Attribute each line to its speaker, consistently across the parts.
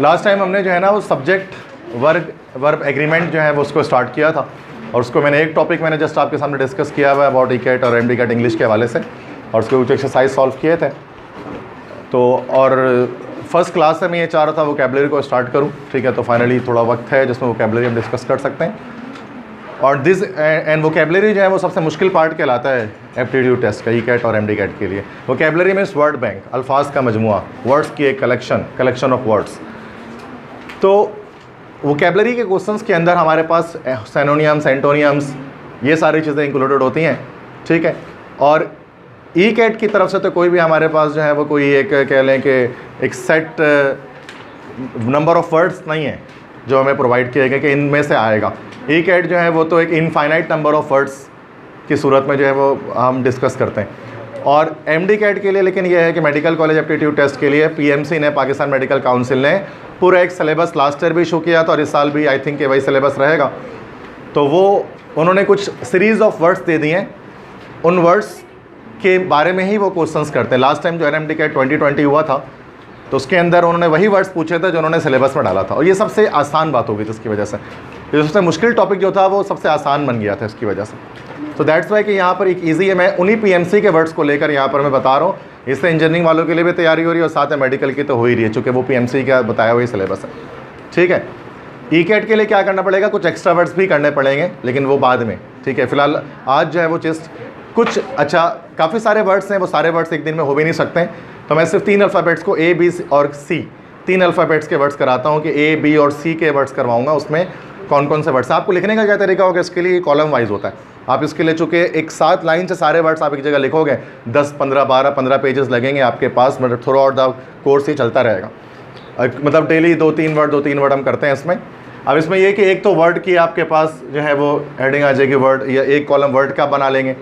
Speaker 1: Last time हमने जो है ना वो सब्जेक्ट वर्ब एग्रीमेंट जो है वो उसको स्टार्ट किया था, और उसको मैंने एक टॉपिक मैंने जस्ट आपके सामने डिस्कस किया हुआ है अबाउट ई-कैट और एम-डी-कैट इंग्लिश के हवाले से, और उसके कुछ एक्सरसाइज सॉल्व किए थे। तो और फर्स्ट क्लास से मैं ये चाह रहा था वोकैबुलरी को स्टार्ट करूँ, ठीक है। तो फाइनली थोड़ा वक्त है जिसमें वोकैबुलरी हम डिस्कस कर सकते हैं। और दिस एंड वोकैबुलरी जो है वो सबसे मुश्किल पार्ट कहलाता है एप्टीट्यूड टेस्ट का, ई-कैट और एम-डी-कैट के लिए। वोकैबुलरी मीन्स वर्ड बैंक, अल्फाज का मजमुआ, वर्ड्स की एक कलेक्शन ऑफ वर्ड्स। तो वोकैबुलरी के क्वेश्चंस के अंदर हमारे पास सिनोनिम्स, एंटोनियम्स, ये सारी चीज़ें इंक्लूडेड होती हैं, ठीक है। और ई-कैट की तरफ से तो कोई भी हमारे पास जो है वो कोई एक कह लें कि एक सेट नंबर ऑफ वर्ड्स नहीं है जो हमें प्रोवाइड किए गए कि इनमें से आएगा। ई-कैट जो है वो तो एक इनफाइनाइट नंबर ऑफ वर्ड्स की सूरत में जो है वो हम डिस्कस करते हैं। और एम-डी-कैट के लिए लेकिन ये है कि मेडिकल कॉलेज एप्टीट्यूड टेस्ट के लिए पीएमसी ने, पाकिस्तान मेडिकल काउंसिल ने पूरा एक सिलेबस लास्ट ईयर भी इशू किया था, और इस साल भी आई थिंक वही सिलेबस रहेगा। तो वो उन्होंने कुछ सीरीज़ ऑफ वर्ड्स दे दिए हैं, उन वर्ड्स के बारे में ही वो क्वेश्चंस करते हैं। लास्ट टाइम जो एम-डी-कैट 2020 हुआ था तो उसके अंदर उन्होंने वही वर्ड्स पूछे थे जो उन्होंने सिलेबस में डाला था, और ये सबसे आसान बात होगी जिसकी वजह से ये सबसे मुश्किल टॉपिक जो था वो सबसे आसान बन गया था इसकी वजह से। तो दैट्स वाई कि यहाँ पर एक ईजी है, मैं उन्हीं पीएमसी के वर्ड्स को लेकर यहाँ पर मैं बता रहा हूँ। इससे इंजीनियरिंग वालों के लिए भी तैयारी हो रही है और साथ में मेडिकल की तो हो ही रही है, चूँकि वो पीएमसी का बताया हुआ सिलेबस है, ठीक है। ई-कैट के लिए क्या करना पड़ेगा, कुछ एक्स्ट्रा वर्ड्स भी करने पड़ेंगे, लेकिन वो बाद में, ठीक है। फिलहाल आज जो है वो चीज़ कुछ अच्छा काफ़ी सारे वर्ड्स हैं, वो सारे वर्ड्स एक दिन में हो भी नहीं सकते हैं, तो मैं सिर्फ 3 अल्फ़ाबेट्स को ए, बी और सी, 3 अल्फ़ाबेट्स के वर्ड्स कराता हूँ कि ए, बी और सी के वर्ड्स करवाऊँगा। उसमें कौन कौन से वर्ड्स, आपको लिखने का क्या तरीका होगा इसके लिए, कॉलम वाइज होता है। आप इसके लिए चूँकि एक 7 लाइन से सारे वर्ड्स आप एक जगह लिखोगे, 10, 15, 12, 15 पेजेस लगेंगे आपके पास, मतलब थ्रू आउट द कोर्स ही चलता रहेगा। मतलब डेली 2-3 वर्ड हम करते हैं इसमें। अब इसमें यह कि एक तो वर्ड की आपके पास जो है वो हेडिंग आ जाएगी वर्ड, या एक कॉलम वर्ड का बना लेंगे,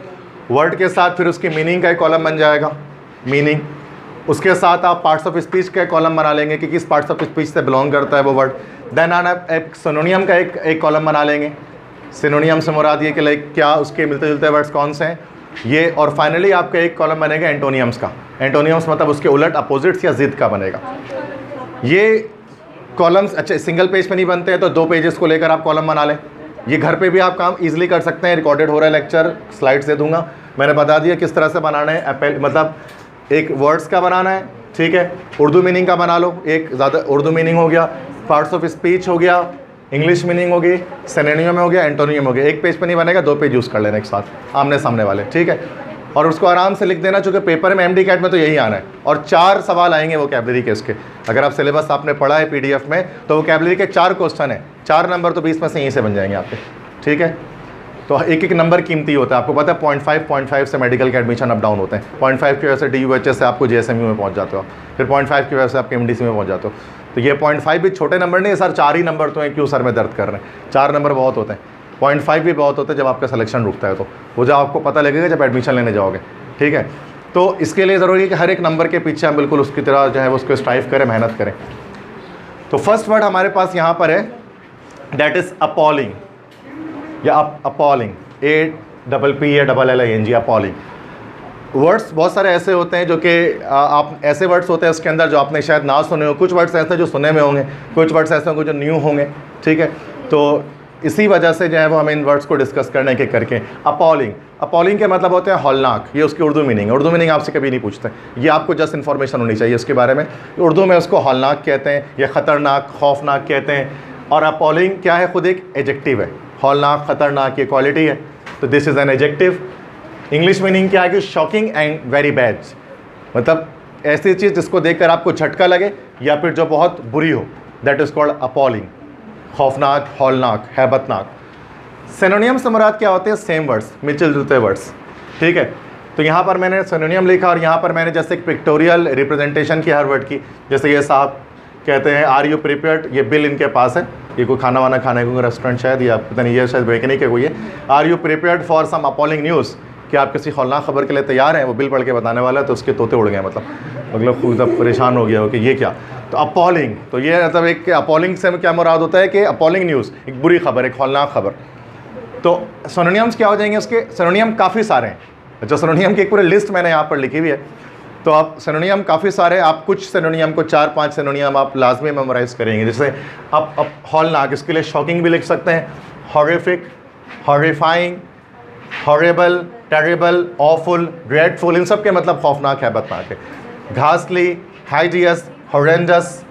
Speaker 1: वर्ड के साथ फिर उसकी मीनिंग का एक कॉलम बन जाएगा, मीनिंग। उसके साथ आप पार्ट्स ऑफ स्पीच का कॉलम बना लेंगे कि किस पार्ट्स ऑफ स्पीच से बिलोंग करता है वो वर्ड। देन आप एक सिनोनियम का एक कॉलम बना लेंगे, सिनोनियम से मुराद ये कि लाइक क्या उसके मिलते जुलते वर्ड्स कौन से हैं ये। और फाइनली आपका एक कॉलम बनेगा एंटोनियम्स का, एंटोनियम्स मतलब उसके उलट, अपोजिट्स या जिद का बनेगा। ये कॉलम्स अच्छा सिंगल पेज पे नहीं बनते हैं, तो 2 पेजेस को लेकर आप कॉलम बना लें। ये घर पे भी आप काम इजीली कर सकते हैं, रिकॉर्डेड हो रहा है लेक्चर, स्लाइड्स दे दूंगा, मैंने बता दिया किस तरह से बनाना है। मतलब एक वर्ड्स का बनाना है, ठीक है, उर्दू मीनिंग का बना लो, एक ज़्यादा उर्दू मीनिंग हो गया, पार्ट्स ऑफ स्पीच हो गया, इंग्लिश मीनिंग हो गई, सिनोनिम हो गया, एंटोनियम हो गया। एक पेज पे नहीं बनेगा, 2 पेज यूज़ कर लेना एक साथ आमने सामने वाले, ठीक है। और उसको आराम से लिख देना, चूँकि पेपर में एम-डी-कैट में तो यही आना है। और 4 सवाल आएंगे वोकैबुलरी के इसके, अगर आप सिलेबस आपने पढ़ा है PDF में तो वोकैबुलरी के 4 क्वेश्चन हैं, 4 नंबर तो 20 में से यहीं से बन जाएंगे आपके, ठीक है। तो एक नंबर कीमती होता है, आपको पता है 0.5 से मेडिकल के एडमिशन अप डाउन होते हैं। 0.5 की वजह से DUHS से आपको JSMU में पहुंच जाते हो, फिर 0.5 की वजह से आपके MDC में पहुंच जाते हो। तो ये 0.5 भी छोटे नंबर नहीं है सर, 4 ही नंबर तो हैं, क्यों सर में दर्द कर रहे हैं, 4 नंबर बहुत होते हैं। 0.5 भी बहुत होते हैं जब आपका सिलेक्शन रुकता है, तो वो जब आपको पता लगेगा जब एडमिशन लेने जाओगे, ठीक है। तो इसके लिए ज़रूरी है कि हर एक नंबर के पीछे हम बिल्कुल उसकी तरह जो है उसको स्ट्राइव करें, मेहनत करें। तो फर्स्ट वर्ड हमारे पास यहाँ पर है, दैट इज़ अपॉलिंग या अपॉलिंग, APPLING, अपॉलिंग। वर्ड्स बहुत सारे ऐसे होते हैं जो कि आप ऐसे वर्ड्स होते हैं उसके अंदर जो आपने शायद ना सुने हो, कुछ वर्ड्स ऐसे हैं जो सुने में होंगे, कुछ वर्ड्स ऐसे होंगे जो न्यू होंगे, ठीक है। तो इसी वजह से जो है वो हम इन वर्ड्स को डिस्कस करने के करके। अपॉलिंग के मतलब होते हैं हौलनाक, ये उसकी उर्दू मीनिंग है। उर्दू मीनिंग आपसे कभी नहीं पूछते, ये आपको जस्ट इन्फॉर्मेशन होनी चाहिए इसके बारे में। उर्दू में उसको हौलनाक कहते हैं या ख़तरनाक, खौफनाक कहते हैं। और अपॉलिंग क्या है, खुद एक एडजेक्टिव है, हौलनाक, ख़तरनाक ये क्वालिटी है, तो this is an adjective. English meaning क्या है कि शॉकिंग एंड वेरी बैड, मतलब ऐसी चीज़ जिसको देखकर आपको झटका लगे या फिर जो बहुत बुरी हो, दैट इज़ कॉल्ड अपॉलिंग, खौफनाक, हौलनाक, हैबतनाक। सिनोनियम से मुराद क्या होते हैं, सेम वर्ड्स, मिलते जुलते वर्ड्स, ठीक है। तो यहाँ पर मैंने सिनोनियम लिखा और यहाँ पर मैंने जैसे एक पिक्टोरियल रिप्रेजेंटेशन की हर वर्ड की, जैसे ये साहब कहते हैं आर यू प्रिपेयर्ड, ये बिल इनके पास है, ये कोई खाना वाना खाने को रेस्टोरेंट शायद, या पता नहीं ये शायद बेकनी के कोई है। Are you prepared for some appalling news, कि आप किसी खौलनाक खबर के लिए तैयार हैं, वो बिल पढ़ के बताने वाला है, तो उसके तोते उड़ गए, मतलब खुद परेशान हो गया हो कि ये क्या। तो अपॉलिंग, तो ये मतलब एक अपॉलिंग से क्या मुराद होता है कि अपॉलिंग न्यूज़, एक बुरी खबर, एक खौलनाक खबर। तो सिनोनिम्स क्या हो जाएंगे उसके, सिनोनियम काफ़ी सारे हैं। अच्छा, सिनोनियम की एक पूरी लिस्ट मैंने यहाँ पर लिखी हुई है। तो आप सिनोनियम काफ़ी सारे, आप कुछ सिनोनियम को 4-5 सिनोनियम आप लाजमी मेमोराइज करेंगे। जैसे आप हॉलनाक, इसके लिए शॉकिंग भी लिख सकते हैं, horrific, horrifying, horrible, terrible, awful, dreadful, इन सब के मतलब खौफनाक है, हैबतनाक है। घासली, हाइडियस, हॉरेंडस,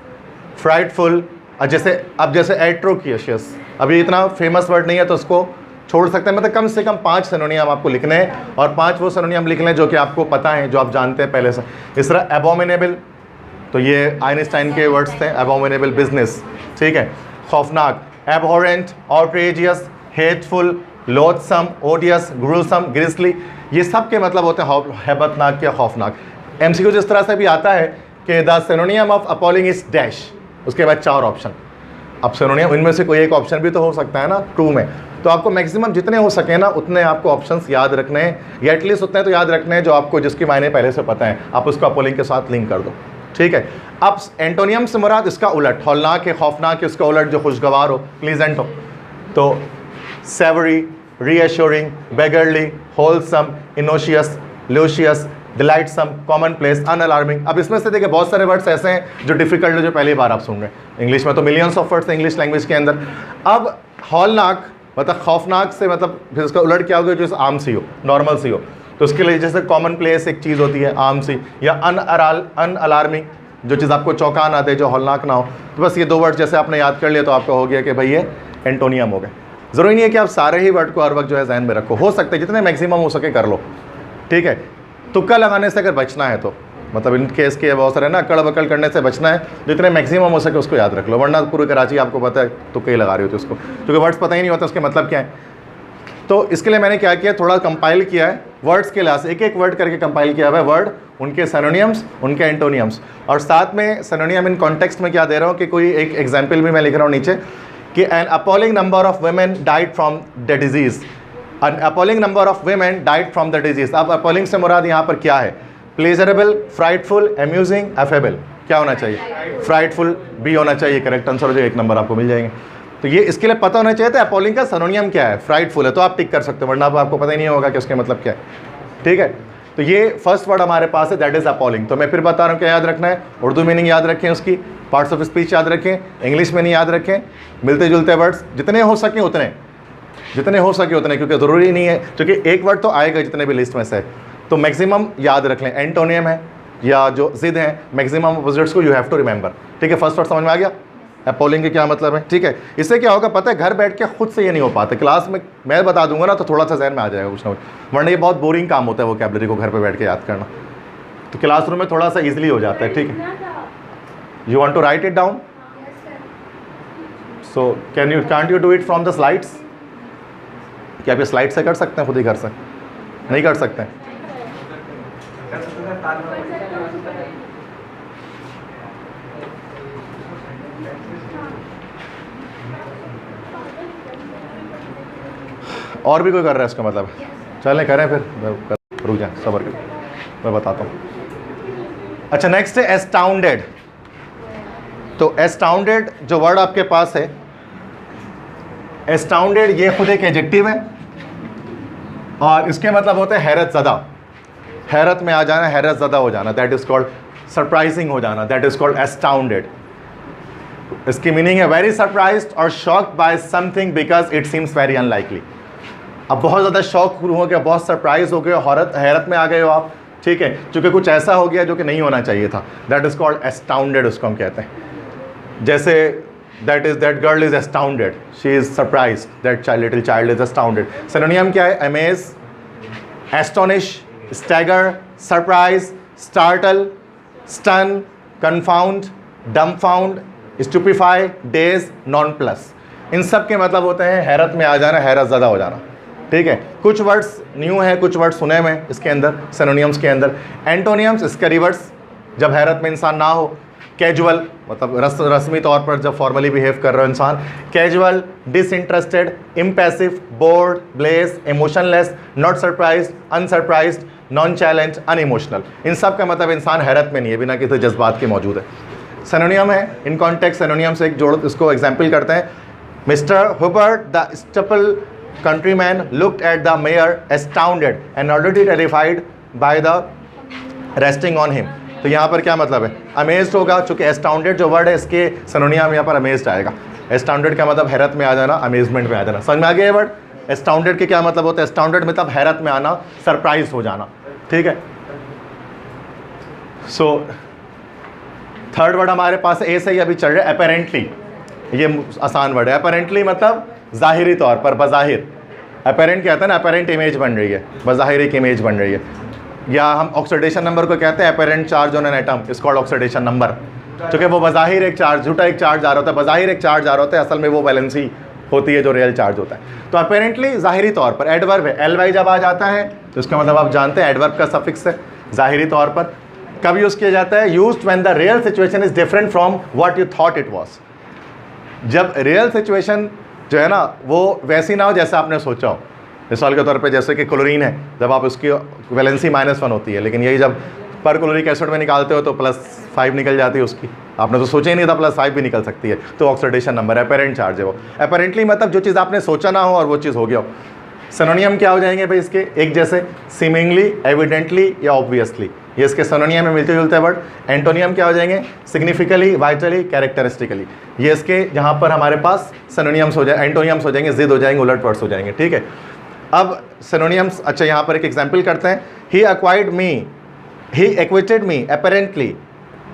Speaker 1: फ्राइटफुल। जैसे एट्रोकियस, अभी इतना फेमस वर्ड नहीं है तो उसको छोड़ सकते हैं। मतलब कम से कम 5 सिनोनियम आपको लिखने हैं और 5 वो सिनोनियम लिख लें जो कि आपको पता है, जो आप जानते हैं पहले से। इस तरह एबोमिनेबल, तो ये आइंस्टाइन के वर्ड्स थे, एबोमिनेबल बिजनेस, ठीक है। खौफनाक, एबहॉरेंट, आउटरेजियस, हेटफुल, लोथसम, ओडियस, ग्रूसम, ग्रिसली, ये सब के मतलब होते हैं हैबतनाक या खौफनाक। एमसीक्यू जिस तरह से भी आता है कि the सिनोनियम of appalling is dash, उसके बाद 4 ऑप्शन। अब सिनोनियम इनमें से कोई एक ऑप्शन भी तो हो सकता है ना ट्रू में, तो आपको मैक्सिमम जितने हो सके ना उतने आपको ऑप्शंस याद रखने हैं, या एटलीस्ट उतने तो याद रखने हैं जो आपको, जिसकी मायने पहले से पता है, आप उसको अपॉलिंग के साथ लिंक कर दो, ठीक है। अब एंटोनियम से मुराद इसका उलट, हौलनाक है, खौफनाक है, उसका उलट जो खुशगवार हो, प्लीजेंट हो, तो savoury, reassuring, beggarly, wholesome, innocuous, luscious, delightsome, commonplace, unalarming. अब इसमें से देखिए बहुत सारे वर्ड्स ऐसे हैं जो डिफिकल्ट है, जो पहली बार आप सुन रहे हैं। इंग्लिश में तो मिलियंस ऑफ वर्ड्स हैं इंग्लिश लैंग्वेज के अंदर। अब हौलनाक मतलब खौफनाक से मतलब फिर उसका उलट क्या होगा, जो आम सी हो, नॉर्मल सी हो, तो उसके लिए जैसे कॉमन प्लेस एक चीज़ होती है आम सी, या अनअलार्मिंग, जो चीज़ आपको चौंका ना दे, जो हौलनाक ना हो। तो बस ये 2 वर्ड जैसे आपने याद कर लिया तो आपका हो गया कि भाई ये एंटोनियम हो गए। ज़रूरी नहीं है कि आप सारे ही वर्ड को हर वक्त जो है जहन में रखो, हो सकता है जितने मैक्सिमम हो सके कर लो, ठीक है। तुक्का लगाने से अगर बचना है तो, मतलब इन केस के बहुत सारे ना, अकड़ बकड़ करने से बचना है, जितने मैक्सिमम हो सके उसको याद रख लो, वरना पूरी कराची आपको पता है तुक्के ही लगा रही होती उसको, क्योंकि वर्ड्स पता ही नहीं होता उसके मतलब क्या है। तो इसके लिए मैंने क्या किया, थोड़ा कंपाइल किया है वर्ड्स के लिहाज से, एक एक वर्ड करके कंपाइल किया हुआ है, वर्ड, उनके सिनोनियम्स, उनके एंटोनियम्स, और साथ में सिनोनियम इन कॉन्टेक्स्ट में क्या दे रहा हूँ कि कोई एक एग्जाम्पल भी मैं लिख रहा हूँ नीचे कि an appalling number of women died from the disease, an appalling number of women died from the disease. अब अपॉलिंग से मुराद यहाँ पर क्या है, प्लेजरेबल, फ्राइटफुल, अम्यूजिंग, एफेबल, क्या होना चाहिए, फ्राइटफुल भी होना चाहिए, करेक्ट आंसर हो जाए, 1 नंबर आपको मिल जाएंगे। तो ये इसके लिए पता होना चाहिए था अपॉलिंग का सिनोनियम क्या है, फ्राइटफुल है तो आप टिक कर सकते हो, वरना आपको पता ही नहीं होगा कि उसके मतलब क्या है, ठीक है। तो ये फर्स्ट वर्ड हमारे पास है, दैट इज़ अपॉलिंग। तो मैं फिर बता रहा हूँ क्या याद रखना है, उर्दू मीनिंग याद रखें, उसकी पार्ट्स ऑफ स्पीच याद रखें, इंग्लिश में नहीं याद रखें, मिलते जुलते वर्ड्स जितने हो सकें उतने, जितने हो सके उतने, क्योंकि ज़रूरी नहीं है, क्योंकि एक वर्ड तो आएगा जितने भी लिस्ट में से, तो मैक्सिमम याद रख लें। एंटोनियम है या जो जिद है, मैक्सिमम अपोजिट्स को यू हैव टू रिमेंबर, ठीक है। फर्स्ट वर्ड समझ में आ गया, अपॉलिंग के क्या मतलब है, ठीक है। इससे क्या होगा पता है, घर बैठ के खुद से ये नहीं हो पाता, क्लास में मैं बता दूंगा ना तो थोड़ा सा जहन में आ जाएगा कुछ ना कुछ, वरना ये बहुत बोरिंग काम होता है वोकैबुलरी को घर पे बैठ के याद करना, तो क्लासरूम में थोड़ा सा ईजिली हो जाता है, ठीक है। You want to write it down, so can't you do it from the slides, क्या आप ये स्लाइड से कर सकते हैं, खुद ही कर सकते नहीं कर सकते हैं? और भी कोई कर रहा है इसका मतलब, चलें करें फिर, रुक जाए सबर कर, मैं बताता हूँ। अच्छा नेक्स्ट है एस्टाउंडेड। तो एस्टाउंडेड जो वर्ड आपके पास है, एस्टाउंडेड ये खुद एक एडजेक्टिव है और इसके मतलब होते हैं हैरत ज़दा, हैरत में आ जाना, हैरत ज़दा हो जाना, दैट इज़ कॉल्ड सरप्राइजिंग हो जाना, दैट इज़ कॉल्ड एस्टाउंडेड। इसकी मीनिंग है वेरी सरप्राइज्ड और shocked by something because it seems very unlikely. अब बहुत ज़्यादा शॉक हो गया, बहुत सरप्राइज हो गए, हैरत में आ गए हो आप, ठीक है, क्योंकि कुछ ऐसा हो गया जो कि नहीं होना चाहिए था, दैट इज़ कॉल्ड एस्टाउंडेड, उसको हम कहते हैं। जैसे that girl is astounded, she is surprised, that little child is astounded। सिनोनियम क्या है, amaze, astonish, stagger, surprise, startle, stun, confound, dumbfound, stupefy, daze, nonplus। इन सब के मतलब होते हैं हैरत में आ जाना, हैरत ज़दा हो जाना, ठीक है। कुछ वर्ड्स न्यू है, कुछ वर्ड्स सुने में इसके अंदर सिनोनियम्स के अंदर। एंटोनियम्स इसका रिवर्स, जब हैरत में इंसान ना हो, कैजुअल मतलब रस्मी तौर पर जब फॉर्मली बिहेव कर रहा हो इंसान, casual, disinterested, impassive, bored, blasé, emotionless, not surprised, unsurprised, nonchalant, unemotional. इन सब का मतलब इंसान हैरत में नहीं है, बिना किसी जज्बात के मौजूद है। सिनोनियम है, इन कॉन्टेक्स्ट सिनोनियम से एक जोड़, इसको एग्जाम्पल करते हैं। Mister Hubert the staple countryman looked at the mayor astounded and already terrified by the resting on him. तो यहाँ पर क्या मतलब है, अमेज्ड होगा, चूँकि एस्टाउंडेड जो वर्ड है इसके सिनोनियम यहाँ पर अमेज्ड आएगा। एस्टाउंडेड का मतलब हैरत में आ जाना, अमेजमेंट में आ जाना। समझ में आ गया ये वर्ड? एस्टाउंडेड के क्या मतलब होता है? एस्टाउंडेड मतलब हैरत में आना, सरप्राइज हो जाना, ठीक है। सो थर्ड वर्ड हमारे पास ए से ही अभी चल रहा है, अपेरेंटली। ये आसान वर्ड है। अपेरेंटली मतलब ज़ाहिरी तौर पर, बज़ाहिर। अपेरेंट कहते हैं ना, अपेरेंट इमेज बन रही है, बज़ाहिर एक इमेज बन रही है। या हम ऑक्सीडेशन नंबर को कहते हैं apparent charge on an atom, is called oxidation number. क्योंकि वो बज़ाहिर एक चार्ज, झूठा एक चार्ज आ रहा होता है, बज़ाहिर एक चार्ज आ रहा होता है, असल में वो वैलेंसी होती है जो रियल चार्ज होता है। तो अपेरेंटली ज़ाहिरी तौर पर, एडवर्ब है, एल वाई जब आ जाता है तो इसका मतलब आप जानते हैं एडवर्ब का सफिक्स है, ज़ाहिरी तौर पर। कब यूज़ किया जाता है? Used when the real situation is different from what you thought it was. जब रियल सिचुएशन जो है ना वो वैसी ना हो जैसे आपने सोचा हो। मिसाल के तौर पे जैसे कि क्लोरीन है, जब आप उसकी वैलेंसी -1 होती है, लेकिन यही जब पर क्लोरिक एसिड में निकालते हो तो +5 निकल जाती है उसकी। आपने तो सोचा ही नहीं था +5 भी निकल सकती है, तो ऑक्सीडेशन नंबर, अपेरेंट चार्ज है वो। अपेरेंटली मतलब जो चीज़ आपने सोचा ना हो और वो चीज़ हो गया हो। सिनोनियम क्या हो जाएंगे भाई इसके? एक जैसे, सीमिंगली, एविडेंटली या ऑब्वियसली, ये इसके सिनोनियम में मिलते जुलते वर्ड। एंटोनियम क्या हो जाएंगे? Significantly, vitally, characteristically. ये इसके जहाँ पर हमारे पास सिनोनियम्स हो जाए, एंटोनियम्स हो जाएंगे, जिद हो जाएंगे, उलट वर्ड्स हो जाएंगे, ठीक है। अब सिनोनियम्स, अच्छा यहाँ पर एक एग्जाम्पल करते हैं। He acquired me, he acquitted me apparently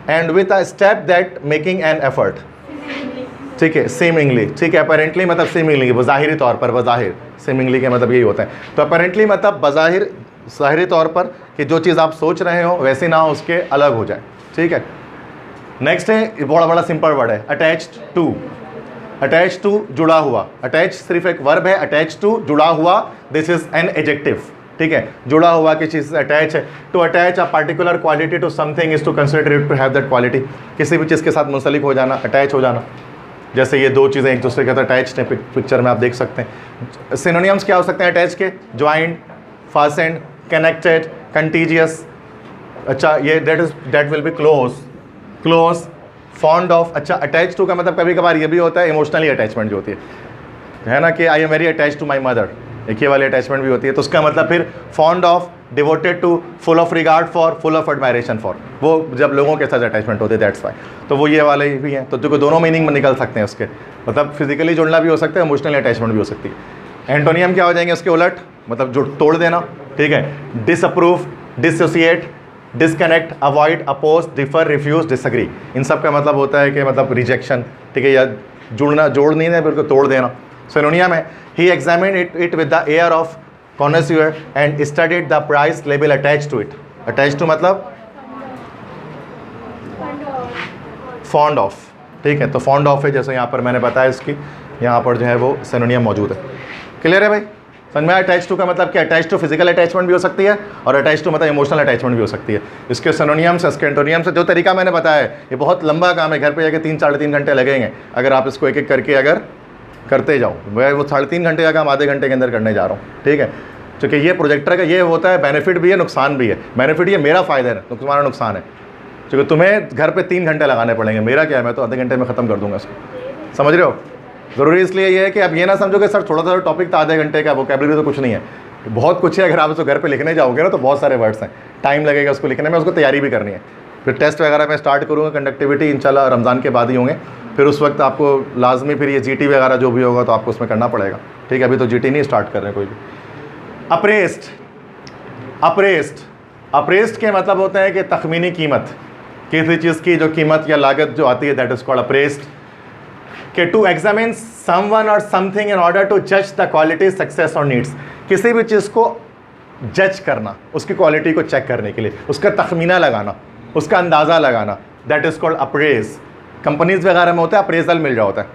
Speaker 1: and with a step that making an effort, ठीक है। सीमिंगली, ठीक है। अपेरेंटली मतलब सीमिंगली, बज़ाहिरी तौर पर, बज़ाहिर। सीमिंगली के मतलब यही होता है। तो अपेरेंटली मतलब बज़ाहिर, ज़ाहिरी तौर पर, कि जो चीज़ आप सोच रहे हो वैसी ना हो, उसके अलग हो जाए, ठीक है। नेक्स्ट है, बड़ा बड़ा सिंपल वर्ड है, अटैच्ड टू। अटैच टू, जुड़ा हुआ। अटैच सिर्फ एक वर्ब है, अटैच टू, जुड़ा हुआ, दिस इज एन एडजेक्टिव, ठीक है। जुड़ा हुआ की चीज़ अटैच है। To attach a particular quality to something is to consider it to have that quality. किसी भी चीज़ के साथ मुंसलिक हो जाना, अटैच हो जाना। जैसे ये दो चीज़ें एक दूसरे के साथ अटैच्ड हैं, पिक्चर में आप देख सकते हैं। सिनोनियम्स क्या हो सकते हैं अटैच के? Joint, fastened, connected, contiguous. अच्छा, ये that will be close, close, fond of. अच्छा, अटैच टू का मतलब कभी कभार ये भी होता है इमोशनली अटैचमेंट जो होती है ना, कि I am very attach to my mother, एक ये वाली अटैचमेंट भी होती है। तो उसका मतलब फिर fond of, devoted to, full of regard for, full of admiration for, वो जब लोगों के साथ अटैचमेंट होते हैं, दैट्स वाई। तो वो ये वाले भी हैं। तो जो दोनों मीनिंग में निकल सकते हैं उसके, मतलब फिजिकली जुड़ना भी हो सकता है, इमोशनली अटैचमेंट भी हो सकती है। एंटोनियम क्या हो जाएंगे उसके उलट? मतलब जो तोड़ देना, ठीक है। Disapprove, dissociate, disconnect, avoid, oppose, differ, refuse, disagree. इन सब का मतलब होता है कि मतलब रिजेक्शन, ठीक है, या जुड़ना, जोड़ नहीं है, बिल्कुल तोड़ देना। सिनोनियम है, he examined it with the air of connoisseur and studied the price label attach to it. Attach to मतलब फॉन्ड ऑफ, ठीक है। तो फॉन्ड ऑफ है, जैसे यहाँ पर मैंने बताया, इसकी यहाँ पर जो है वो सिनोनियम मौजूद है। क्लियर है भाई? समझ में? अटैच टू का मतलब क्या? अटैच टू फिजिकल अटैचमेंट भी हो सकती है और अटैच टू मतलब इमोशनल अटैचमेंट भी हो सकती है। इसके सिनोनियम्स, इसके एंटोनियम्स, जो तरीका मैंने बताया है ये बहुत लंबा काम है, घर पे जाके 3-3.5 घंटे लगेंगे अगर आप इसको एक एक करके अगर करते जाओ। मैं वो 3.5 घंटे का काम आधे घंटे के अंदर करने जा रहा हूँ, ठीक है। क्योंकि ये प्रोजेक्टर का ये होता है, बेनिफिट भी है, नुकसान भी है। बेनिफिट ये मेरा फ़ायदा है, तुम्हारा नुकसान है, क्योंकि तुम्हें घर पे 3 घंटे लगाने पड़ेंगे। मेरा क्या है, मैं तो आधे घंटे में ख़त्म कर दूंगा इसको, समझ रहे हो। ज़रूरी इसलिए ये है कि अब ये ना समझो कि सर थोड़ा सा टॉपिक था आधे घंटे का, वोकैबुलरी तो कुछ नहीं है, बहुत कुछ है। अगर आप इसको घर पे लिखने जाओगे ना तो बहुत सारे वर्ड्स हैं, टाइम लगेगा उसको लिखने में, उसको तैयारी भी करनी है। फिर टेस्ट वगैरह मैं स्टार्ट करूँगा, कंडक्टिविटी इंशाल्लाह रमज़ान के बाद ही होंगे। फिर उस वक्त आपको लाजमी फिर ये जीटी वगैरह जो भी होगा तो आपको उसमें करना पड़ेगा, ठीक है। अभी तो जीटी नहीं स्टार्ट कर रहे हैं कोई भी। अप्रेस्ड, अप्रेस्ड, अप्रेस्ड के मतलब होते हैं कि तखमीनी कीमत, किसी चीज़ की जो कीमत या लागत जो आती है, दैट इज़ कॉल्ड अप्रेस्ड। कि टू एग्जामिन समवन और समथिंग इन ऑर्डर टू जज द क्वालिटी, सक्सेस और नीड्स। किसी भी चीज़ को जज करना, उसकी क्वालिटी को चेक करने के लिए, उसका तखमीना लगाना, उसका अंदाज़ा लगाना, that is called apprise. Companies वगैरह में होता है अप्रेजल मिल रहा होता है।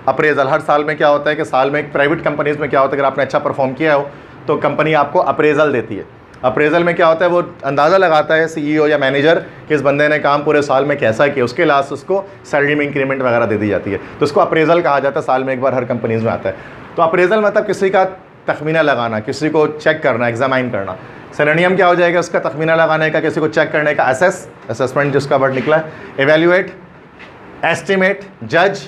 Speaker 1: अप्रेजल हर साल में क्या होता है कि साल में एक प्राइवेट कंपनीज़ में क्या होता है, अगर आपने अच्छा परफॉर्म किया हो तो कंपनी आपको अप्रेजल देती है। अप्रेजल में क्या होता है, वो अंदाज़ा लगाता है सीईओ या मैनेजर कि इस बंदे ने काम पूरे साल में कैसा किया, उसके लास्ट उसको सैलरी में इंक्रीमेंट वगैरह दे दी जाती है। तो उसको अप्रेजल कहा जाता है, साल में एक बार हर कंपनीज़ में आता है। तो अप्रेजल मतलब किसी का तखमीना लगाना, किसी को चेक करना, एग्जामाइन करना। सिनोनियम क्या हो जाएगा उसका तखमीना लगाने का, किसी को चेक करने का? असेस, असेसमेंट जिसका वर्ड निकला है। एवेल्यूएट, एस्टिमेट, जज,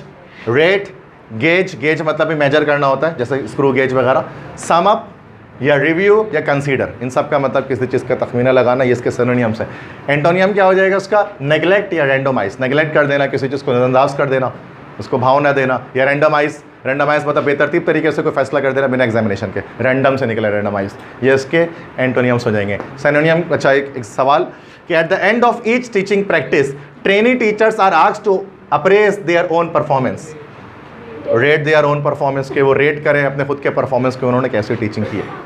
Speaker 1: रेट, गेज, गेज मतलब भी मेजर करना होता है, जैसे स्क्रू गेज वगैरह। सम अप, या रिव्यू या कंसीडर, इन सब का मतलब किसी चीज़ का तखमीना लगाना, ये इसके सिनोनिम्स है। एंटोनियम क्या हो जाएगा उसका? नेग्लेक्ट या रैंडोमाइज। नेग्लेक्ट कर देना, किसी चीज़ को नज़रअंदाज कर देना, उसको भाव न देना। या रैंडोमाइज, रैंडोमाइज मतलब बेतरतीब तरीके से कोई फैसला कर देना बिना एग्जामिनेशन के, रैंडम से निकला रैंडोमाइज, ये इसके एंटोनियम्स हो जाएंगे। सिनोनियम, अच्छा एक सवाल कि at the end of each teaching practice trainee teachers are asked to appraise their own performance, rate their own performance, के वो रेट करें अपने खुद के परफॉर्मेंस के, उन्होंने कैसे टीचिंग की है।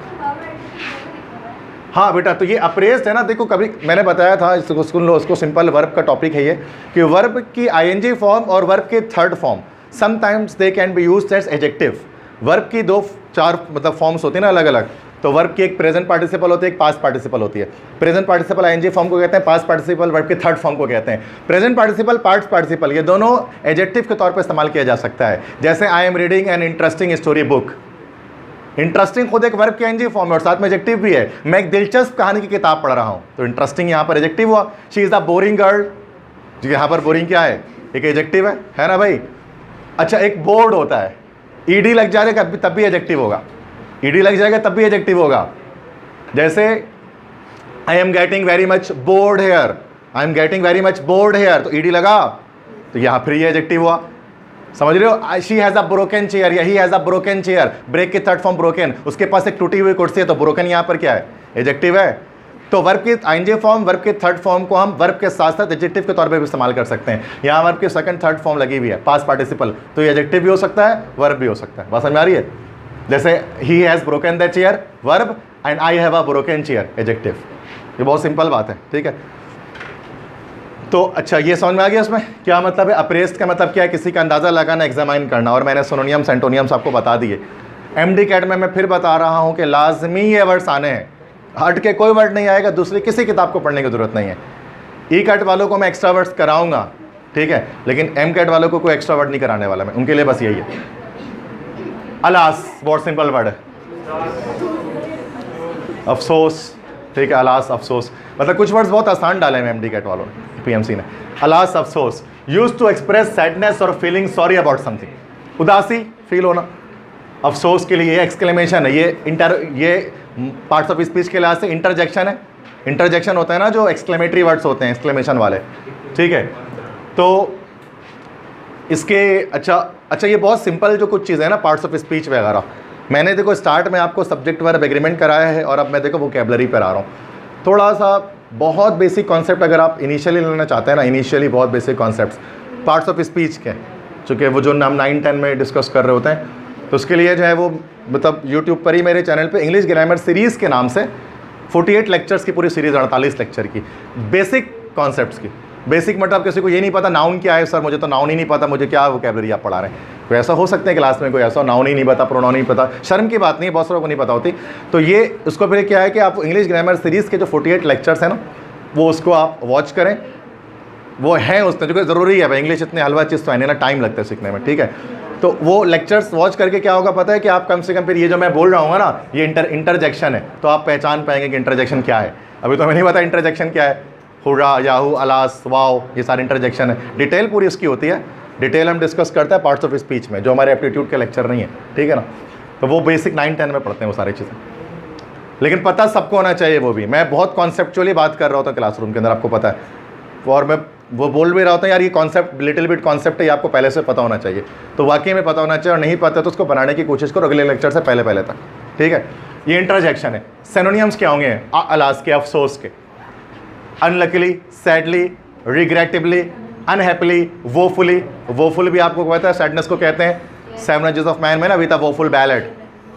Speaker 1: हाँ बेटा, तो ये अप्रेज है ना, देखो कभी मैंने बताया था, इसको सुन लो, उसको सिंपल वर्ब का टॉपिक है ये, कि वर्ब की आईएनजी फॉर्म और वर्ब की third form sometimes they can be used as adjective. Verb की 2-4 मतलब फॉर्म्स होती है ना अलग अलग, तो वर्ब की एक प्रेजेंट पार्टिसिपल होती है, एक पास्ट पार्टिसिपल होती है। प्रेजेंट पार्टिसिपल आईएनजी फॉर्म को कहते हैं, पास्ट पार्टिसिपल वर्ब की थर्ड फॉर्म को कहते हैं। प्रेजेंट पार्टिसिपल, पास्ट पार्टिसिपल, ये दोनों एडजेक्टिव के तौर पर इस्तेमाल किया जा सकता है। जैसे I am reading an interesting story book, interesting खुद एक वर्ब की आईएनजी फॉर्म है और साथ में एडजेक्टिव भी है। मैं एक दिलचस्प कहानी की किताब पढ़ रहा हूँ, तो इंटरेस्टिंग यहाँ पर एडजेक्टिव हुआ। She is the boring girl, जो यहाँ पर बोरिंग क्या है? एक एडजेक्टिव है ना भाई। अच्छा, एक बोर्ड होता है, ईडी लग जाएगा तब भी एडजेक्टिव होगा, ईडी लग जाएगा तब भी एडजेक्टिव होगा। जैसे I am getting very much bored here, I am getting very much bored here, तो ईडी लगा, तो यहाँ फिर ये एडजेक्टिव हुआ। समझ रहे हो? She has a broken chair या he has a broken chair, break की थर्ड फॉर्म ब्रोकन, उसके पास एक टूटी हुई कुर्सी है, तो ब्रोकन यहाँ पर क्या है? एडजेक्टिव है। तो वर्ब की आईएनजी फॉर्म, वर्ब की थर्ड फॉर्म को हम वर्ब के साथ साथ एडजेक्टिव के तौर पे भी इस्तेमाल कर सकते हैं। यहाँ वर्ब की सेकंड थर्ड फॉर्म लगी हुई है, पास्ट पार्टिसिपल, तो ये एडजेक्टिव भी हो सकता है, वर्ब भी हो सकता है। बात समझ में आ रही है? जैसे he has broken the chair verb and I have a broken chair adjective. ये बहुत सिंपल बात है, ठीक है। तो अच्छा, ये समझ में आ गया इसमें क्या मतलब है? अप्रेस्ड का मतलब क्या है? किसी का अंदाज़ा लगाना, एग्जामाइन करना। और मैंने सिनोनियम्स एंटोनियम्स आपको बता दिए। एमडी कैट में मैं फिर बता रहा हूँ कि लाजमी ये वर्ड्स आने हैं, हट के कोई वर्ड नहीं आएगा, दूसरी किसी किताब को पढ़ने की ज़रूरत नहीं है। ई कैट वालों को मैं एक्स्ट्रा वर्ड्स कराऊंगा, ठीक है, लेकिन एम कैट वालों को कोई एक्स्ट्रा वर्ड नहीं कराने वाला मैं, उनके लिए बस यही है। अलास बहुत सिंपल वर्ड है, अफसोस, ठीक है। अलास, अफसोस, मतलब कुछ वर्ड्स बहुत आसान डाले हैं एमडी कैट वालों ने, पीएमसी ने। अलास, अफसोस, यूज्ड टू एक्सप्रेस सैडनेस और फीलिंग सॉरी अबाउट समथिंग, उदासी फील होना। अफसोस के लिए ये एक्सक्लेमेशन है, ये पार्ट्स ऑफ स्पीच के लिहाज से इंटरजेक्शन है। इंटरजेक्शन होता है ना जो एक्सक्लेमेटरी वर्ड्स होते हैं, एक्सक्लेमेशन वाले, ठीक है। तो इसके अच्छा ये बहुत सिंपल जो कुछ चीज़ें हैं ना, पार्ट्स ऑफ स्पीच वगैरह, मैंने देखो स्टार्ट में आपको सब्जेक्ट वर्ब एग्रीमेंट कराया है और अब मैं देखो वोकैबुलरी पर आ रहा हूँ। थोड़ा सा बहुत बेसिक कॉन्सेप्ट अगर आप इनिशियली लेना चाहते हैं ना, इनिशियली बहुत basic concepts parts of speech के, चूँकि वो जो हम 9-10 में डिस्कस कर रहे होते हैं, तो उसके लिए जो है वो मतलब यूट्यूब पर ही मेरे चैनल पे इंग्लिश ग्रामर सीरीज़ के नाम से 48 लेक्चर्स की पूरी सीरीज़, 48 लेक्चर की बेसिक कॉन्सेप्ट्स की। बेसिक मतलब किसी को ये नहीं पता नाउन क्या है, सर मुझे तो नाउन ही नहीं पता, मुझे क्या वोकैबुलरी आप पढ़ा रहे हैं। कोई ऐसा हो सकता है क्लास में कोई ऐसा नाउन ही नहीं पता, प्रोनाउन नहीं पता, शर्म की बात नहीं है, बहुत सारों को नहीं पता होती। तो ये उसको फिर क्या है कि आप इंग्लिश ग्रामर सीरीज़ के जो 48 लेक्चर्स हैं ना, वो उसको आप वॉच करें, वो हैं उसमें, जो कि ज़रूरी है भाई, इंग्लिश इतनी हलवा चीज़ तो है ना, टाइम लगता है सीखने में, ठीक है। तो वो लेक्चर्स वॉच करके क्या होगा पता है कि आप कम से कम फिर ये जो मैं बोल रहा हूँ ना, ये इंटरजेक्शन है, तो आप पहचान पाएंगे कि इंटरजेक्शन क्या है। अभी तो हमें नहीं पता इंटरजेक्शन क्या है, हुर्रा, याहू, अलास, वाओ, ये सारे इंटरजेक्शन है। डिटेल पूरी इसकी होती है, डिटेल हम डिस्कस करते हैं पार्ट्स ऑफ स्पीच में, जो हमारे एप्टीट्यूड के लेक्चर नहीं है, ठीक है ना। तो वो बेसिक 9-10 में पढ़ते हैं वो सारी चीज़ें, लेकिन पता सबको होना चाहिए वो भी। मैं बहुत कॉन्सेप्चुअली बात कर रहा होता हूँ क्लासरूम के अंदर, आपको पता है, और मैं वो बोल भी रहा होता है यार ये कॉन्सेप्ट लिटिल बिट कॉन्सेप्ट है, ये आपको पहले से पता होना चाहिए। तो वाकई में पता होना चाहिए, और नहीं पता तो उसको बनाने की कोशिश करो अगले लेक्चर से पहले तक, ठीक है। ये इंटरजेक्शन है। सिनोनिम्स क्या होंगे? अलास के, अफसोस के, अनलकीली, सैडली, रिग्रेटिवली, अनहैप्पीली, वोफुली। वोफुल भी आपको पता है सैडनेस को कहते हैं, 7 एजेस ऑफ मैन में ना, विद अ वोफुल बैलेड,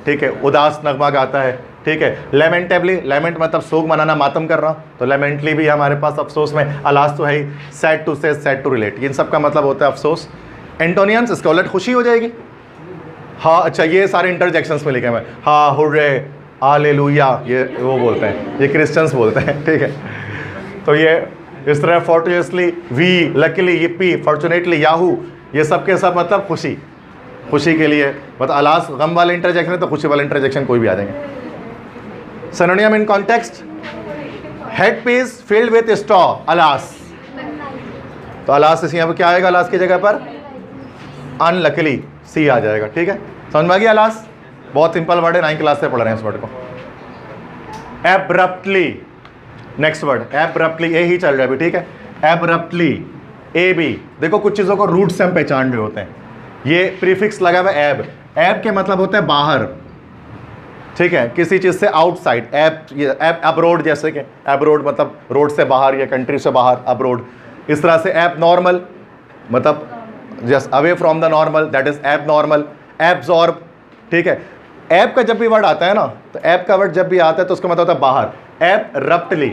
Speaker 1: ठीक है, उदास नगमा गाता है, ठीक है। लेमेंटेबली, लेमेंट मतलब शोक मनाना, मातम कर रहा, तो लेमेंटली भी हमारे पास अफसोस में। अलास तो है ही, सैड टू से, सैड टू रिलेट, इन सब का मतलब होता है अफसोस। एंटोनियम्स, इसका उलट खुशी हो जाएगी। हाँ अच्छा, ये सारे इंटरजेक्शंस में लिखे हुए हैं, हाँ, हुर्रे, हालेलुया, ये वो बोलते हैं, ये क्रिश्चियंस बोलते हैं, ठीक है। तो ये इस तरह fortunately, whee, luckily, yippee, fortunately, yahoo, ये सब के सब मतलब खुशी, खुशी के लिए। मतलब अलास गम वाले इंटरजेक्शन है, तो खुशी वाले इंटरजेक्शन कोई भी आ जाएंगे। Synonym in context, head piece filled with straw, alas, तो अलास इस यहाँ पर क्या आएगा? अलास की जगह पर अनलकीली, सी आ जाएगा, ठीक है। समझ में आ गया? अलास बहुत सिंपल वर्ड है, 9th क्लास से पढ़ रहे हैं इस वर्ड को। एब्रप्टली, नेक्स्ट वर्ड एब्रप्टली, ए ही चल रहा है अभी, ठीक है। एब्रप्टली, ए बी, देखो कुछ चीज़ों को रूट से हम पहचान रहे होते हैं। ये प्रीफिक्स लगा हुआ एब, एब के मतलब होता है बाहर, ठीक है, किसी चीज़ से आउटसाइड। एब, ये एब अब्रोड, जैसे कि अब्रोड मतलब रोड से बाहर या कंट्री से बाहर, अब्रोड। इस तरह से एब नॉर्मल मतलब just away from the normal, that is एब नॉर्मल। एब्जॉर्ब, ठीक है। एब का जब भी वर्ड आता है ना, तो एब का वर्ड जब भी आता है तो उसका मतलब होता है बाहर। एब्रप्टली,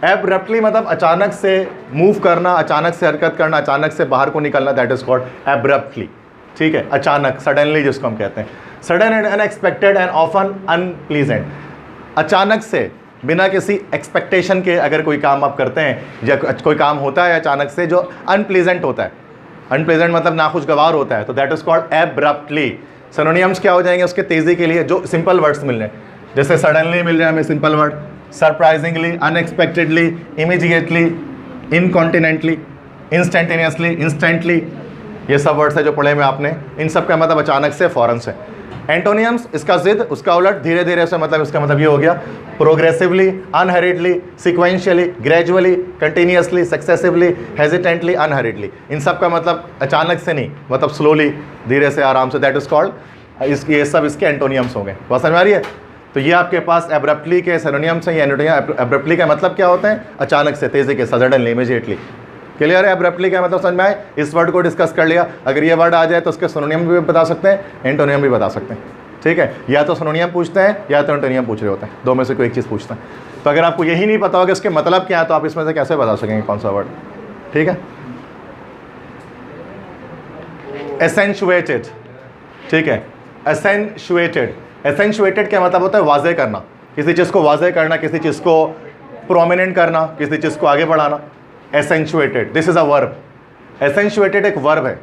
Speaker 1: एब्रप्टली मतलब अचानक से मूव करना, अचानक से हरकत करना, अचानक से बाहर को निकलना, दैट इज कॉल्ड एब्रप्टली, ठीक है। अचानक, सडनली जिसको हम कहते हैं। Sudden and unexpected and often unpleasant, अचानक से बिना किसी एक्सपेक्टेशन के अगर कोई काम आप करते हैं या कोई काम होता है अचानक से जो अनप्लीजेंट होता है, अनप्लीजेंट मतलब नाखुशगवार होता है, तो that is called abruptly. Synonyms क्या हो जाएंगे उसके तेजी के लिए, जो सिंपल वर्ड्स मिल रहे हैं, जैसे सडनली मिल रहे हैं हमें simple word, surprisingly, unexpectedly, immediately, incontinently, instantaneously, instantly, ये सब वर्ड्स है जो पढ़े में आपने। इन सब का मतलब अचानक से, फौरन से। एंटोनियम्स, इसका जिद, उसका उलट, धीरे धीरे से, मतलब इसका मतलब ये हो गया progressively, unhurriedly, sequentially, gradually, continuously, successively, hesitantly, unhurriedly. इन सब का मतलब अचानक से नहीं, मतलब स्लोली, धीरे से, आराम से, दैट इज कॉल्ड, ये सब इसके एंटोनियम्स हो गए। बात समझ आ रही है? तो ये आपके पास एब्रप्टली के सिनोनिम्स हैं। ये एब्रप्टली का मतलब क्या होता है? अचानक से, तेजी के, सडनली, इमीडिएटली। क्लियर है? एब्रप्टली का मतलब समझ में आए? इस वर्ड को डिस्कस कर लिया। अगर ये वर्ड आ जाए तो उसके सिनोनिम भी बता सकते हैं, एंटोनियम भी बता सकते हैं, ठीक है। या तो सिनोनियम पूछते हैं या तो एंटोनियम पूछ रहे होते हैं, दो में से कोई एक चीज़ पूछते हैं। तो अगर आपको यही नहीं पता होगा इसके मतलब क्या है, तो आप इसमें से कैसे बता सकेंगे कौन सा वर्ड, ठीक है। एसेंचुएटेड, ठीक है, एसेंचुएटेड। एसेंचुएटेड क्या मतलब होता है? वाज़े करना, किसी चीज़ को वाज़े करना, किसी चीज़ को प्रोमिनेंट करना, किसी चीज़ को आगे बढ़ाना। Accentuated, this is a verb. Accentuated एक वर्ब है,